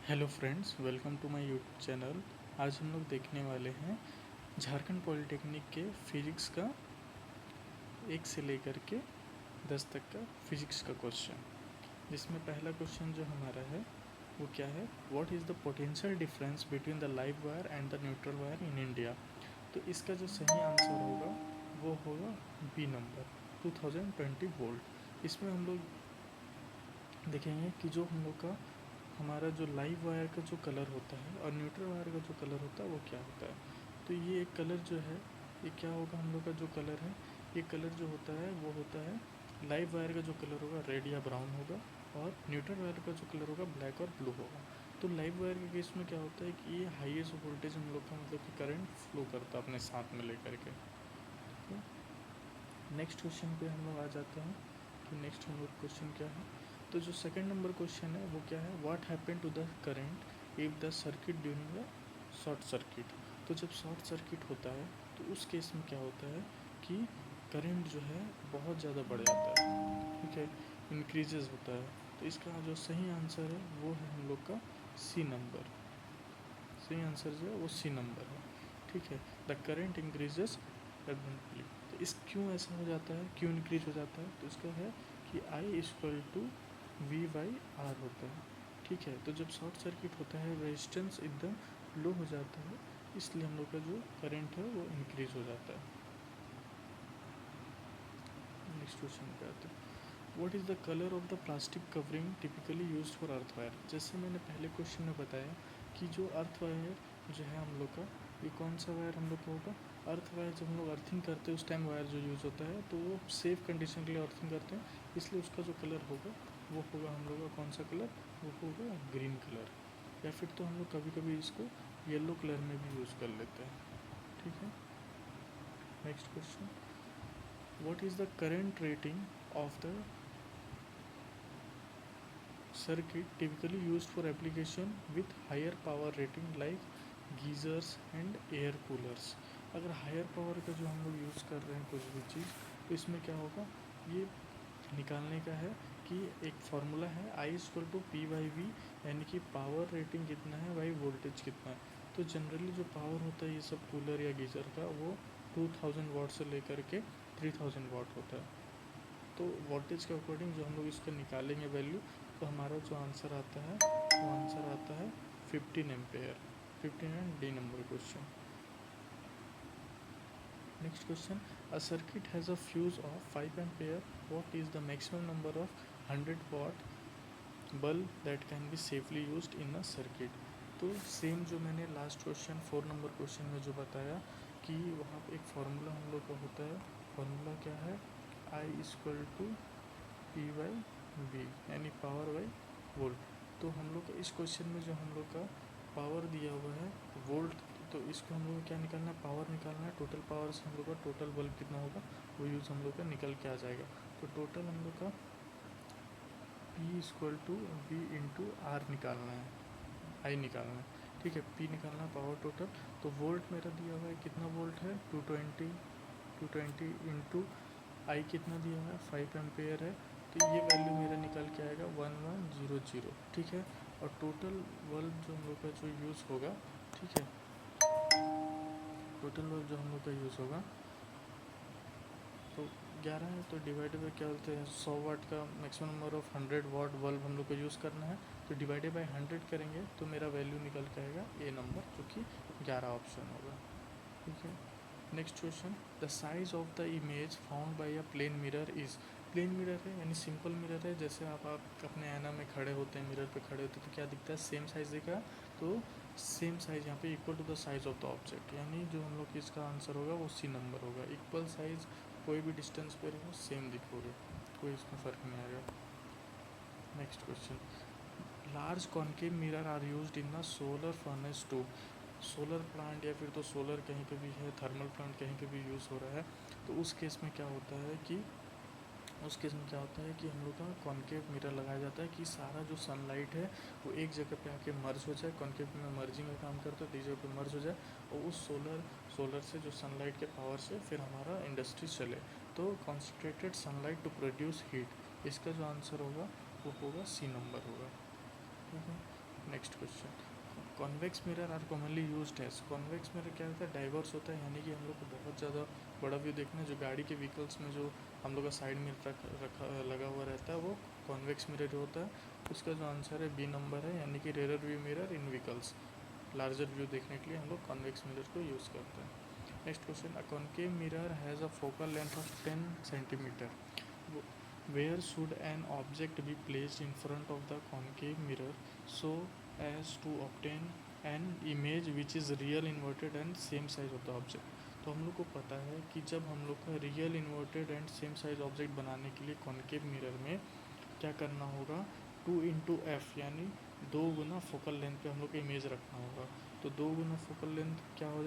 Hello friends, welcome to my YouTube channel. आज हम लोग देखने वाले हैं झारखंड पॉलिटेक्निक के फिजिक्स का 1 से लेकर के 10 तक का फिजिक्स का क्वेश्चन, जिसमें पहला क्वेश्चन जो हमारा है वो क्या है, what is the potential difference between the live wire and the neutral wire in India. तो इसका जो सही आंसर होगा वो होगा बी नंबर 2020 वोल्ट। इसमें हम लोग देखेंगे कि जो हम लोग का हमारा जो लाइव वायर का जो कलर होता है और न्यूट्रल वायर का जो कलर होता है वो क्या होता है। तो ये एक कलर जो है, ये क्या होगा, हम लोग का जो कलर है, ये कलर जो होता है वो होता है लाइव वायर का जो कलर होगा रेड या ब्राउन होगा, और न्यूट्रल वायर का जो कलर होगा ब्लैक और ब्लू होगा। तो लाइव वायर के केस में क्या होता है कि ये हाईएस्ट वोल्टेज हम लोग का मतलब कि करंट फ्लो करता है अपने साथ में लेकर के। तो नेक्स्ट क्वेश्चन पे हम लोग आ जाते हैं कि नेक्स्ट हम लोग क्वेश्चन क्या है। तो जो सेकंड नंबर क्वेश्चन है वो क्या है, what happen to the current if the circuit during the short circuit. तो जब शॉर्ट सर्किट होता है तो उस केस में क्या होता है कि करंट जो है बहुत ज़्यादा बढ़ जाता है, ठीक है, इंक्रीजेज होता है। तो इसका जो सही आंसर है वो है हम लोग का सी नंबर। सही आंसर जो है वो सी नंबर है, ठीक है। The current increases abundantly. तो इस क्यों ऐसा हो जाता है, क्यों इंक्रीज हो जाता है, तो इसका है कि I equal to V by R होता है, ठीक है। तो जब शॉर्ट सर्किट होता है रेजिस्टेंस एकदम लो हो जाता है, इसलिए हम लोग का जो करंट है वो इंक्रीज हो जाता है। नेक्स्ट क्वेश्चन पे आते हैं, what is the colour of the plastic covering typically use for earth wire. जैसे मैंने पहले क्वेश्चन में बताया कि जो अर्थ वायर जो है हम लोग का, ये कौन सा वायर हम लोग का होगा, अर्थ वायर। जब हम लोग अर्थिंग करते हैं उस टाइम वायर जो यूज़ होता है तो वो सेफ कंडीशन के लिए अर्थिंग करते हैं, इसलिए उसका जो कलर होगा वो होगा हम लोग का कौन सा कलर, वो होगा ग्रीन कलर। या फिर तो हम लोग कभी कभी इसको येलो कलर में भी यूज़ कर लेते हैं, ठीक है। Next question, what is the current rating of the circuit typically used for application with higher power rating like geysers and air coolers. अगर हायर पावर का जो हम लोग यूज़ कर रहे हैं कुछ भी चीज़, तो इसमें क्या होगा, ये निकालने का है कि एक फार्मूला है I equal to P by V, यानी कि पावर रेटिंग कितना है बाई वोल्टेज कितना है। तो जनरली जो पावर होता है ये सब कूलर या गीज़र का वो 2000 वाट से लेकर के 3000 वाट होता है। तो वोल्टेज के अकॉर्डिंग जो हम लोग इसका निकालेंगे वैल्यू, तो हमारा जो आंसर आता है वो आंसर आता है 15 ampere. 15 and D number question. Next question, a circuit has a fuse of 5 ampere, what is the maximum number of 100 watt bulb that can be safely used in a circuit. तो same जो मैंने last question 4 number question में जो बताया कि वहाँ पे एक फार्मूला हम लोग का होता है। फार्मूला क्या है, I equal to P by V, यानी पावर बाई वोल्ट। तो हम लोग का इस क्वेश्चन में जो हम लोग का पावर दिया हुआ है वोल्ट, तो इसको हम लोग को क्या निकालना है, पावर निकालना है। टोटल पावर से हम लोग का टोटल बल्ब कितना होगा वो यूज़ हम लोग का निकल के आ जाएगा। तो टोटल हम लोग का P equal to V into R निकालना है, आई निकालना है, ठीक है। P निकालना है पावर टोटल। तो वोल्ट मेरा दिया हुआ है कितना वोल्ट है 220 इंटू आई कितना दिया हुआ है 5 एम्पेयर है। तो ये वैल्यू मेरा निकल के आएगा 1100, ठीक है। और टोटल बल्ब जो हम लोग का जो यूज़ होगा, ठीक है, टोटल बल्ब जो हम लोग का यूज़ होगा तो 11 है, तो डिवाइडेड बाई क्या बोलते हैं 100 वाट का maximum number of 100 watt bulb हम लोग को यूज़ करना है। तो डिवाइडेड बाई 100 करेंगे तो मेरा वैल्यू निकल के आएगा ए नंबर, जो कि 11 ऑप्शन होगा, ठीक है। Next question, the size of the image found by a plane mirror is. Plane mirror है यानी सिंपल मिरर है, जैसे आप अपने आईना में खड़े होते हैं, मिरर पे खड़े होते हैं तो क्या दिखता है, सेम साइज़ दिखा। तो सेम साइज़ यहाँ पे equal to the size of the object, यानी जो हम लोग इसका आंसर होगा वो सी नंबर होगा। इक्वल साइज़ कोई भी डिस्टेंस पे रहो सेम दिखोगे, कोई इसमें फ़र्क नहीं आएगा। Next question, large concave mirror are used in the solar furnace to. Solar plant या फिर तो सोलर कहीं पे भी है, थर्मल प्लांट कहीं पे भी यूज़ हो रहा है, तो उस केस में क्या होता है कि हम लोग का कॉन्केव मिरर लगाया जाता है कि सारा जो सनलाइट है वो एक जगह पे आके मर्ज हो जाए। कॉन्केव में मर्जिंग का काम करता है, जगह पे मर्ज हो जाए और उस सोलर से जो सनलाइट के पावर से फिर हमारा इंडस्ट्री चले। तो concentrated sunlight to produce heat, इसका जो आंसर होगा वो होगा सी नंबर होगा, ठीक है। Next question, convex mirror are commonly used as. Convex mirror क्या होता है, डाइवर्स होता है, यानी कि हम लोग को बहुत ज़्यादा बड़ा व्यू देखना है। जो गाड़ी के व्हीकल्स में जो हम लोग का साइड में रखा लगा हुआ रहता है वो कॉन्वेक्स मिरर होता है। उसका जो आंसर है बी नंबर है, यानी कि रेयर व्यू मिरर इन व्हीकल्स। लार्जर व्यू देखने के लिए हम लोग कॉन्वेक्स मिरर को यूज़ करते हैं। Next question, a concave mirror has a focal length of 10 centimetre. Where should an object be placed in front of the concave mirror so as to obtain an image which is real inverted and same size of the object? तो हम लोग को पता है कि जब हम लोग का real inverted and same size object बनाने के लिए कॉन्केव मिरर में क्या करना होगा, 2 × F यानी 2 गुना फोकल लेंथ पे हम लोग को इमेज रखना होगा। तो 2 गुना फोकल लेंथ क्या हो